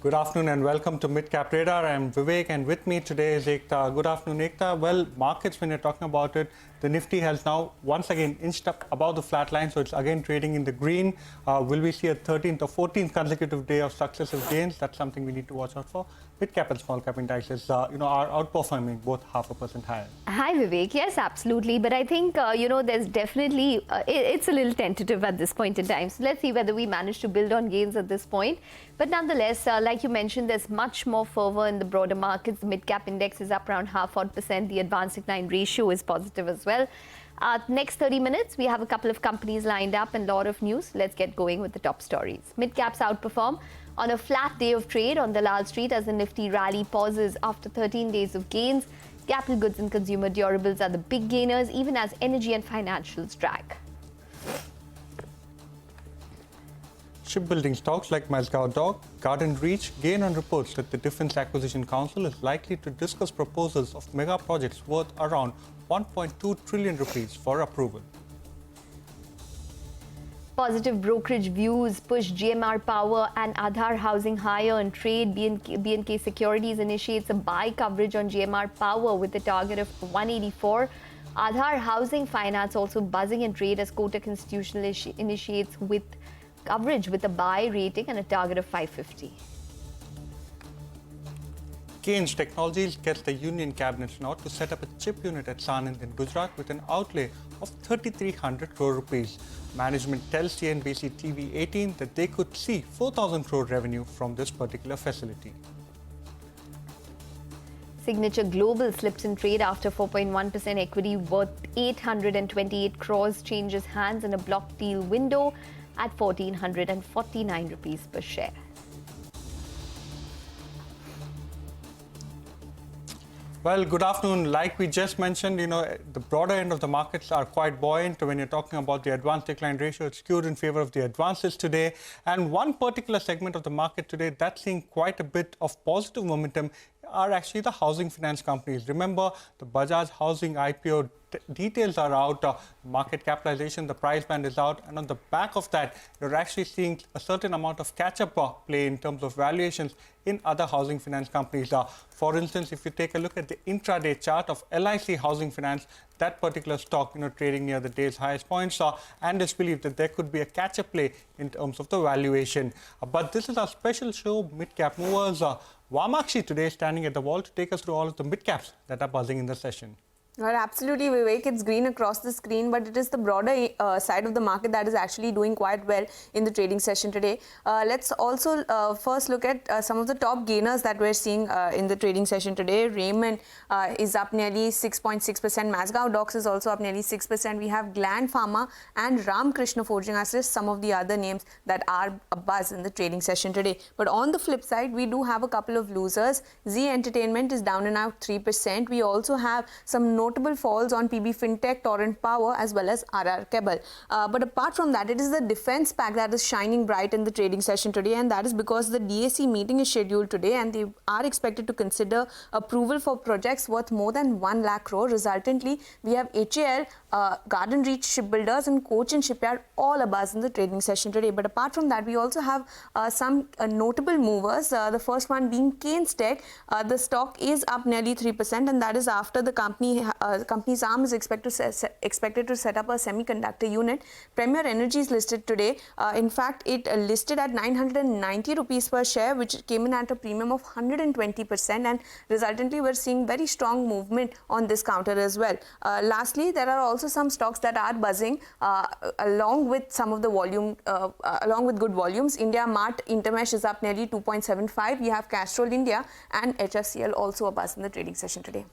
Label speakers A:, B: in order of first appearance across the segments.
A: Good afternoon and welcome to Midcap Radar. I'm Vivek and with me today is Ekta. Good afternoon, Ekta. Well, markets, when you're talking about it, the Nifty has now once again inched up above the flat line, so it's again trading in the green. Will we see a 13th or 14th consecutive day of successive gains? That's something we need to watch out for. Mid-cap and small-cap indexes, are outperforming both 0.5% higher.
B: Hi, Vivek. Yes, absolutely. But I think, there's definitely, it's a little tentative at this point in time. So let's see whether we manage to build on gains at this point. But nonetheless, like you mentioned, there's much more fervor in the broader markets. The mid-cap index is up around 0.5%. The advanced decline ratio is positive as well. Next 30 minutes, we have a couple of companies lined up and a lot of news. Let's get going with the top stories. Mid-caps outperform on a flat day of trade on Dalal Street as the Nifty rally pauses after 13 days of gains. Capital goods and consumer durables are the big gainers, even as energy and financials drag.
A: Shipbuilding stocks like Mazagon Dock, Garden Reach gain on reports that the Defence Acquisition Council is likely to discuss proposals of mega projects worth around 1.2 trillion rupees for approval.
B: Positive brokerage views push GMR Power and Aadhar Housing higher on trade. B&K Securities initiates a buy coverage on GMR Power with a target of 184. Aadhar Housing Finance also buzzing in trade as Kotak Institutional initiates with coverage with a buy rating and a target of 550.
A: Keynes Technologies gets the Union Cabinet now to set up a chip unit at Sanand in Gujarat with an outlay of 3,300 crore rupees. Management tells CNBC-TV18 that they could see 4,000 crore revenue from this particular facility.
B: Signature Global slips in trade after 4.1% equity worth 828 crores changes hands in a block deal window at 1,449 rupees per share.
A: Well, good afternoon. Like we just mentioned, the broader end of the markets are quite buoyant. When you're talking about the advanced decline ratio, it's skewed in favor of the advances today. And one particular segment of the market today that's seeing quite a bit of positive momentum are actually the housing finance companies. Remember, the Bajaj Housing IPO details are out, market capitalization, the price band is out, and on the back of that, you're actually seeing a certain amount of catch-up play in terms of valuations in other housing finance companies. For instance, if you take a look at the intraday chart of LIC Housing Finance, that particular stock, trading near the day's highest points, analysts believe that there could be a catch-up play in terms of the valuation. But this is our special show, Mid-Cap Movers. Vamakshi today standing at the wall to take us through all of the mid-caps that are buzzing in the session.
C: Well, absolutely, Vivek. It's green across the screen, but it is the broader side of the market that is actually doing quite well in the trading session today. Let's also first look at some of the top gainers that we're seeing in the trading session today. Raymond is up nearly 6.6%. Mazagon Dock is also up nearly 6%. We have Gland Pharma and Ramkrishna Forging as just some of the other names that are a buzz in the trading session today. But on the flip side, we do have a couple of losers. Z Entertainment is down and out 3%. We also have some notable falls on PB Fintech, Torrent Power as well as RR Cable. But apart from that, it is the defense pack that is shining bright in the trading session today, and that is because the DAC meeting is scheduled today and they are expected to consider approval for projects worth more than 1 lakh crore. Resultantly, we have HUL, Garden Reach Shipbuilders and Cochin Shipyard all abuzz in the trading session today. But apart from that, we also have some notable movers. The first one being Keynes Tech. The stock is up nearly 3%, and that is after the company's arm is expected to set up a semiconductor unit. Premier Energy is listed today. In fact, it listed at 990 rupees per share, which came in at a premium of 120%, and resultantly we're seeing very strong movement on this counter as well. Lastly, there are also some stocks that are buzzing along with some of the volume, along with good volumes. India Mart Intermesh is up nearly 2.75. We have Castrol India and HFCL also a buzz in the trading session today.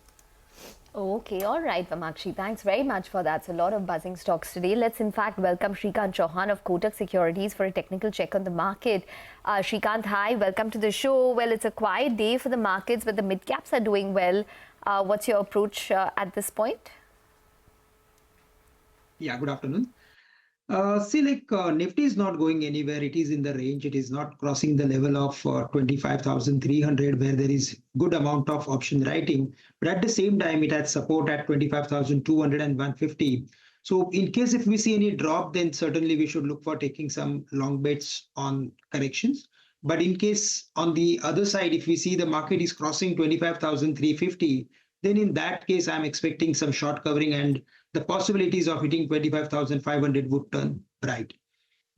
B: Okay, all right, Vamakshi. Thanks very much for that. So a lot of buzzing stocks today. Let's in fact welcome Shrikant Chauhan of Kotak Securities for a technical check on the market. Shrikant, hi, welcome to the show. Well, it's a quiet day for the markets, but the mid-caps are doing well. What's your approach at this point?
D: Yeah, good afternoon. Nifty is not going anywhere. It is in the range. It is not crossing the level of 25,300 where there is good amount of option writing. But at the same time, it has support at 25,200 and 150. So in case if we see any drop, then certainly we should look for taking some long bets on corrections. But in case on the other side, if we see the market is crossing 25,350, then in that case, I'm expecting some short covering and the possibilities of hitting 25,500 would turn bright.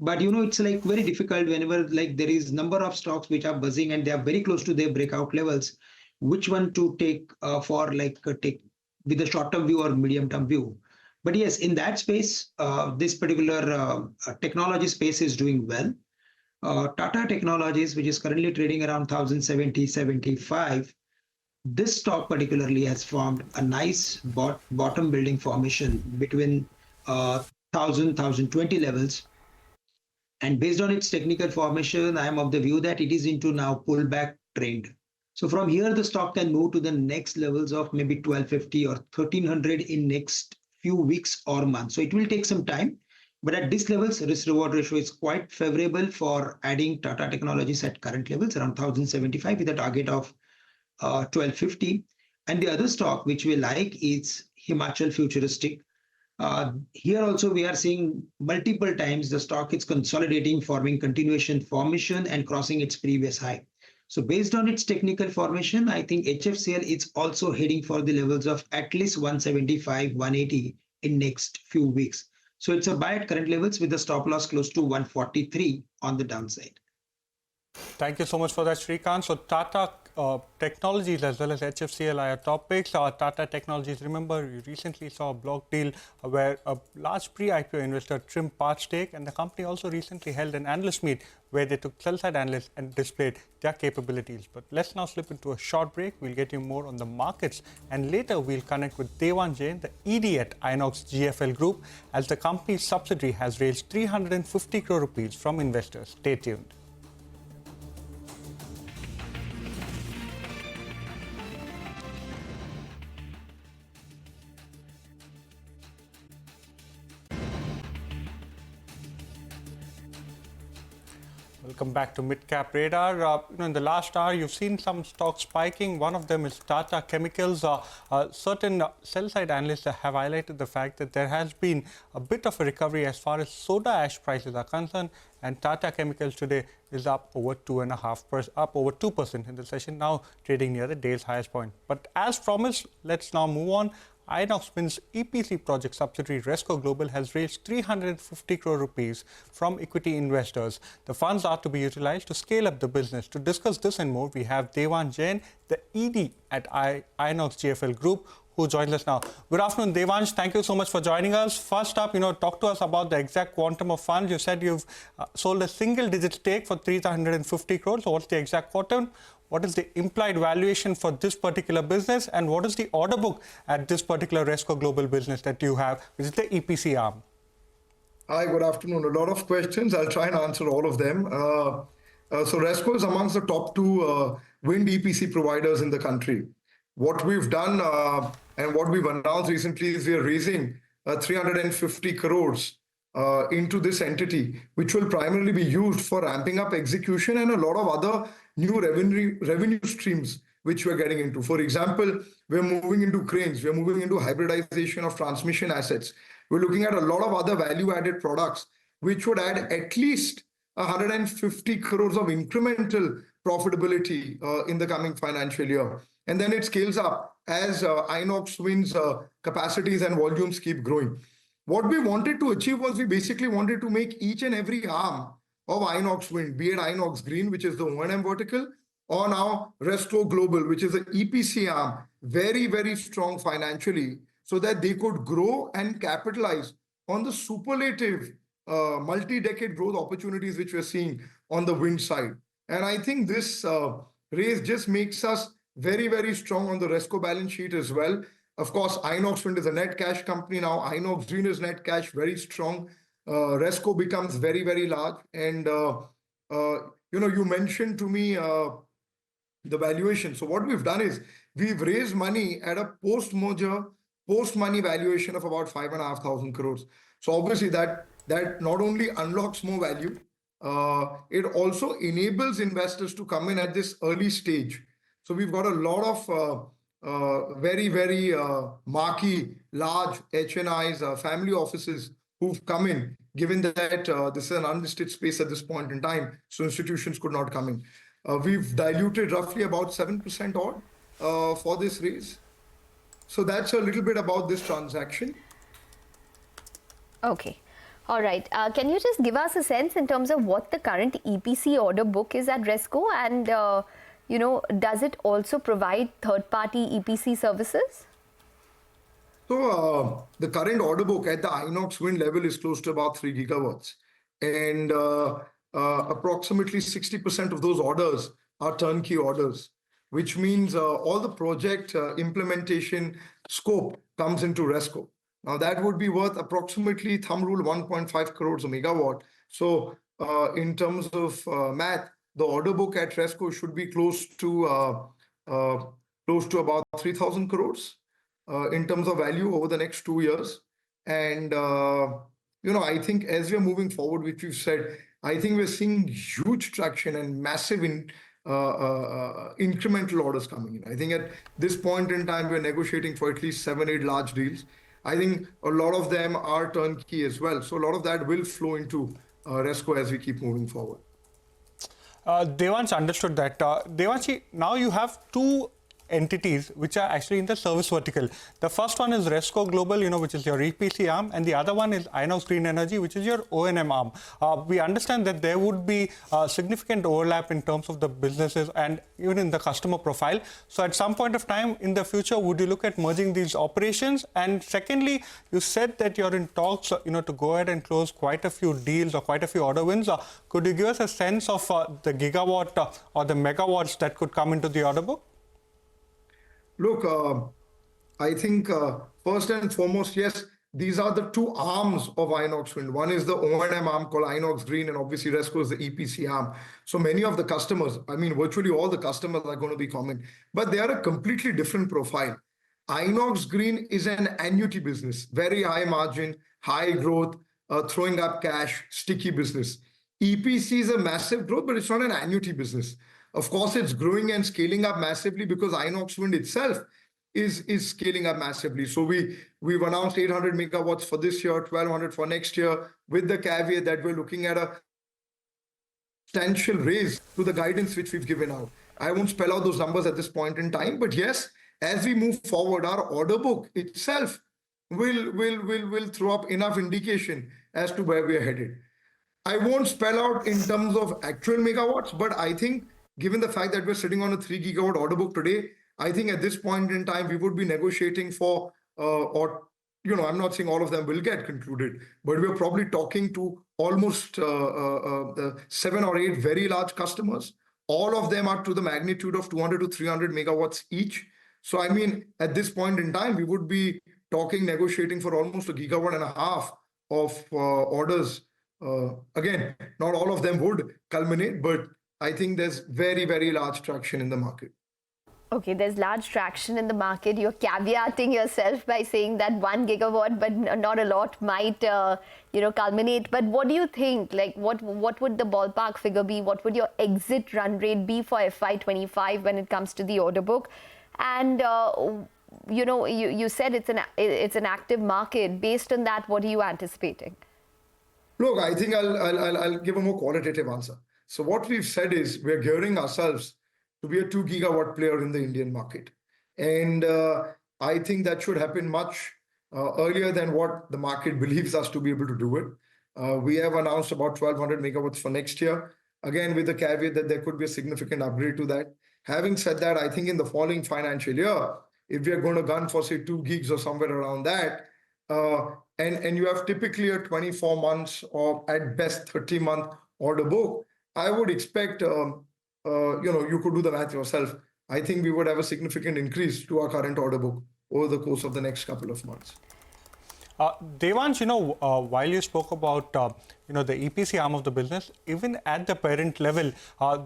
D: But it's like very difficult whenever like there is number of stocks which are buzzing and they are very close to their breakout levels, which one to take for like take with a short-term view or medium-term view. But yes, in that space, this particular technology space is doing well. Tata Technologies, which is currently trading around 1070, 75, this stock particularly has formed a nice bottom building formation between 1020 levels. And based on its technical formation, I am of the view that it is into now pullback trend. So from here, the stock can move to the next levels of maybe 1250 or 1300 in next few weeks or months. So it will take some time. But at this levels, risk-reward ratio is quite favorable for adding Tata Technologies at current levels, around 1075 with a target of 1250. And the other stock which we like is Himachal Futuristic. Here also we are seeing multiple times the stock is consolidating, forming continuation formation and crossing its previous high. So based on its technical formation, I think HFCL is also heading for the levels of at least 175, 180 in next few weeks. So it's a buy at current levels with a stop loss close to 143 on the downside.
A: Thank you so much for that, Srikanth. So Tata Technologies as well as HFCL are topics. Tata Technologies, remember, you recently saw a block deal where a large pre-IPO investor trimmed part stake, and the company also recently held an analyst meet where they took sell-side analysts and displayed their capabilities. But let's now slip into a short break. We'll get you more on the markets, and later we'll connect with Devan Jain, the ED at Inox GFL Group, as the company's subsidiary has raised 350 crore rupees from investors. Stay tuned. Welcome back to Midcap Radar. In the last hour, you've seen some stocks spiking. One of them is Tata Chemicals. Certain sell-side analysts have highlighted the fact that there has been a bit of a recovery as far as soda ash prices are concerned, and Tata Chemicals today is up over 2.5%, up over 2% in the session, now trading near the day's highest point. But as promised, let's now move on. Inox Wind's EPC project subsidiary Resco Global has raised 350 crore rupees from equity investors. The funds are to be utilized to scale up the business. To discuss this and more, we have Devan Jain, the ED at Inox GFL Group, who joins us now. Good afternoon, Devansh. Thank you so much for joining us. First up, talk to us about the exact quantum of funds. You said you've sold a single-digit stake for 350 crores. So what's the exact quantum? What is the implied valuation for this particular business? And what is the order book at this particular Resco Global business that you have, which is the EPC arm?
E: Hi, good afternoon. A lot of questions. I'll try and answer all of them. So Resco is amongst the top two wind EPC providers in the country. What we've done and what we've announced recently is we are raising 350 crores into this entity, which will primarily be used for ramping up execution and a lot of other new revenue streams which we're getting into. For example, we're moving into cranes, we're moving into hybridization of transmission assets. We're looking at a lot of other value-added products, which would add at least 150 crores of incremental profitability in the coming financial year. And then it scales up as Inox Wind's capacities and volumes keep growing. What we wanted to achieve was we basically wanted to make each and every arm of Inox Wind, be it Inox Green, which is the O&M vertical, or now Resco Global, which is the EPC arm, very, very strong financially, so that they could grow and capitalize on the superlative multi-decade growth opportunities which we're seeing on the wind side. And I think this raise just makes us very, very strong on the Resco balance sheet as well. Of course, Inox Wind is a net cash company now. Inox Green is net cash, very strong. Resco becomes very, very large. And, you mentioned to me the valuation. So what we've done is we've raised money at a post-merger, post-money valuation of about 5,500 crores. So obviously that not only unlocks more value, it also enables investors to come in at this early stage. So we've got a lot of very, very marquee, large HNIs, family offices who've come in given that this is an unlisted space at this point in time, so institutions could not come in. We've diluted roughly about 7% odd for this raise. So that's a little bit about this transaction.
B: Okay. All right. Can you just give us a sense in terms of what the current EPC order book is at Resco, and does it also provide third-party EPC services?
E: So the current order book at the Inox Wind level is close to about 3 gigawatts, and approximately 60% of those orders are turnkey orders, which means all the project implementation scope comes into Resco. Now that would be worth approximately, thumb rule, 1.5 crores a megawatt. So in terms of math, the order book at Resco should be close to about 3,000 crores in terms of value over the next 2 years. And I think as we're moving forward, which you've said, I think we're seeing huge traction and massive incremental orders coming in. I think at this point in time, we're negotiating for at least 7-8 large deals. I think a lot of them are turnkey as well. So a lot of that will flow into Resco as we keep moving forward.
A: Devansh understood that. Devanshi, now you have two entities which are actually in the service vertical. The first one is Resco Global, which is your EPC arm, and the other one is Inox Green Energy, which is your O&M arm. We understand that there would be significant overlap in terms of the businesses and even in the customer profile. So at some point of time in the future, would you look at merging these operations? And secondly, you said that you're in talks, to go ahead and close quite a few deals or quite a few order wins. Could you give us a sense of the gigawatt or the megawatts that could come into the order book?
E: Look, I think first and foremost, yes, these are the two arms of Inox Wind. One is the O&M arm called Inox Green, and obviously Resco is the EPC arm. So many of the customers, virtually all the customers are going to be common, but they are a completely different profile. Inox Green is an annuity business, very high margin, high growth, throwing up cash, sticky business. EPC is a massive growth, but it's not an annuity business. Of course, it's growing and scaling up massively because Inox Wind itself is scaling up massively. So we've announced 800 megawatts for this year, 1,200 for next year, with the caveat that we're looking at a substantial raise to the guidance which we've given out. I won't spell out those numbers at this point in time, but yes, as we move forward, our order book itself will throw up enough indication as to where we're headed. I won't spell out in terms of actual megawatts, but I think given the fact that we're sitting on a 3 gigawatt order book today, I think at this point in time, we would be negotiating for, I'm not saying all of them will get concluded, but we're probably talking to almost 7 or 8 very large customers. All of them are to the magnitude of 200 to 300 megawatts each. So, at this point in time, we would be negotiating for almost 1.5 gigawatts of orders. Again, not all of them would culminate, but I think there's very, very large traction in the market.
B: Okay, there's large traction in the market. You're caveating yourself by saying that 1 gigawatt, but not a lot, might, culminate. But what do you think? Like, what would the ballpark figure be? What would your exit run rate be for FY25 when it comes to the order book? And, you said it's an active market. Based on that, what are you anticipating?
E: Look, I think I'll give a more qualitative answer. So what we've said is we're gearing ourselves to be a 2 gigawatt player in the Indian market. And I think that should happen much earlier than what the market believes us to be able to do it. We have announced about 1,200 megawatts for next year, again, with the caveat that there could be a significant upgrade to that. Having said that, I think in the following financial year, if we are going to gun for, say, 2 gigs or somewhere around that, and you have typically a 24 months or at best 30-month order book, I would expect, you could do the math yourself. I think we would have a significant increase to our current order book over the course of the next couple of months.
A: Devansh, while you spoke about, the EPC arm of the business, even at the parent level,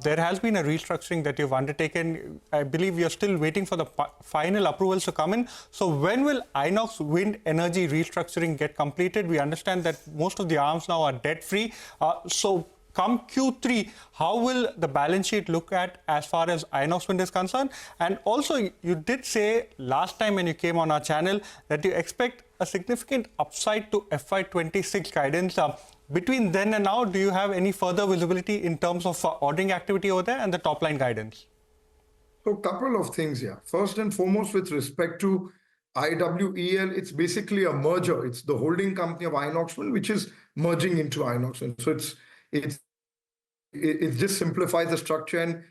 A: there has been a restructuring that you've undertaken. I believe you're still waiting for the final approvals to come in. So when will Inox Wind Energy restructuring get completed? We understand that most of the arms now are debt-free. So come Q3, how will the balance sheet look at as far as Inox Wind is concerned? And also, you did say last time when you came on our channel that you expect a significant upside to FY26 guidance. Between then and now, do you have any further visibility in terms of ordering activity over there and the top line guidance?
E: So a couple of things here. First and foremost, with respect to IWEL, it's basically a merger. It's the holding company of Inox Wind, which is merging into Inox Wind. So it just simplifies the structure and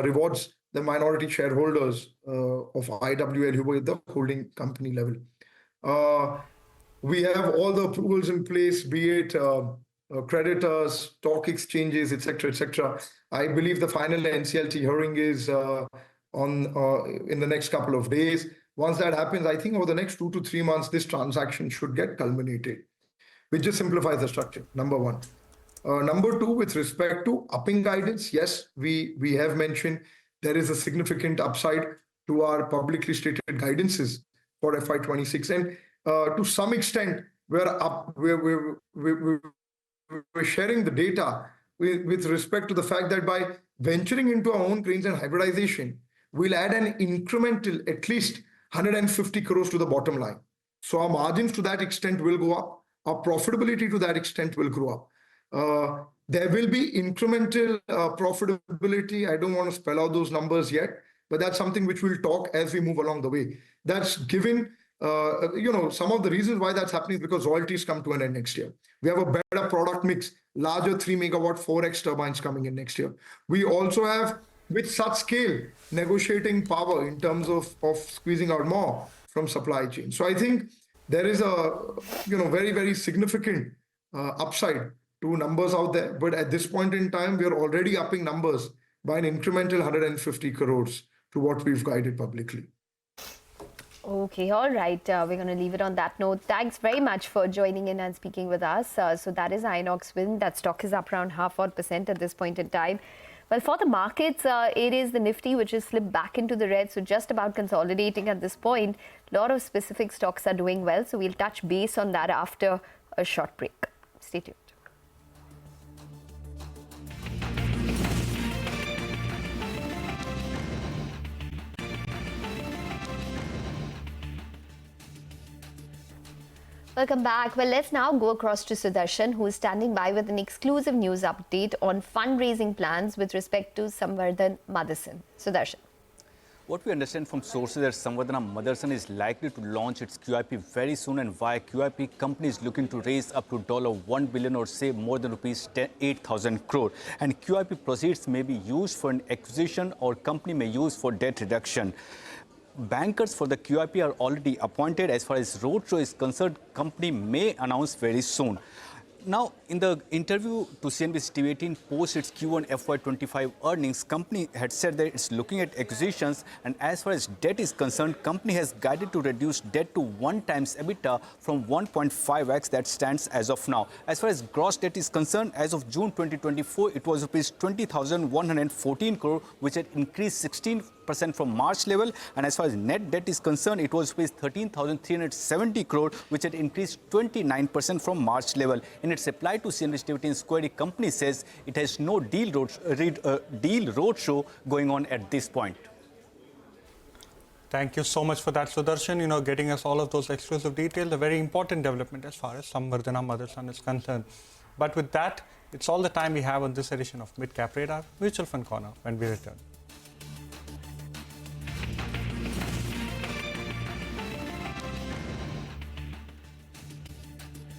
E: rewards the minority shareholders of IWL who were at the holding company level. We have all the approvals in place, be it creditors, stock exchanges, etc., etc. I believe the final NCLT hearing is in the next couple of days. Once that happens, I think over the next 2 to 3 months, this transaction should get culminated, which just simplifies the structure, number one. Number two, with respect to upping guidance, yes, we have mentioned there is a significant upside to our publicly stated guidances for FY26. And to some extent, we're sharing the data with respect to the fact that by venturing into our own cranes and hybridization, we'll add an incremental at least 150 crores to the bottom line. So our margins to that extent will go up. Our profitability to that extent will grow up. There will be incremental profitability. I don't want to spell out those numbers yet, but that's something which we'll talk as we move along the way. That's given, some of the reasons why that's happening is because royalties come to an end next year. We have a better product mix, larger 3 megawatt 4x turbines coming in next year. We also have, with such scale, negotiating power in terms of squeezing out more from supply chain. So I think there is a very, very significant upside to numbers out there. But at this point in time, we are already upping numbers by an incremental 150 crores to what we've guided publicly.
B: Okay, all right. We're going to leave it on that note. Thanks very much for joining in and speaking with us. So that is Inox Wind. That stock is up around 0.5% at this point in time. Well, for the markets, it is the Nifty which has slipped back into the red. So just about consolidating at this point. A lot of specific stocks are doing well. So we'll touch base on that after a short break. Stay tuned. Welcome back. Well, let's now go across to Sudarshan, who is standing by with an exclusive news update on fundraising plans with respect to Samvardhana Motherson. Sudarshan.
F: What we understand from sources that Samvardhana Motherson is likely to launch its QIP very soon, and via QIP, company is looking to raise up to $1 billion, or say more than rupees 8,000 crore. And QIP proceeds may be used for an acquisition or company may use for debt reduction. Bankers for the QIP are already appointed. As far as roadshow is concerned, company may announce very soon. Now, in the interview to CNBC-TV18 post its Q1 FY25 earnings, company had said that it's looking at acquisitions, and as far as debt is concerned, company has guided to reduce debt to 1 times EBITDA from 1.5x that stands as of now. As far as gross debt is concerned, as of June 2024, it was rupees 20,114 crore, which had increased 16% from March level, and as far as net debt is concerned, it was rupees 13,370 crore, which had increased 29% from March level. In its reply to CNBC-TV18's query, company says it has no deal roadshow going on at this point.
A: Thank you so much for that, Sudarshan. Getting us all of those exclusive details, a very important development as far as Samvardhana Motherson is concerned. But with that, it's all the time we have on this edition of Midcap Radar Mutual Fund Corner when we return.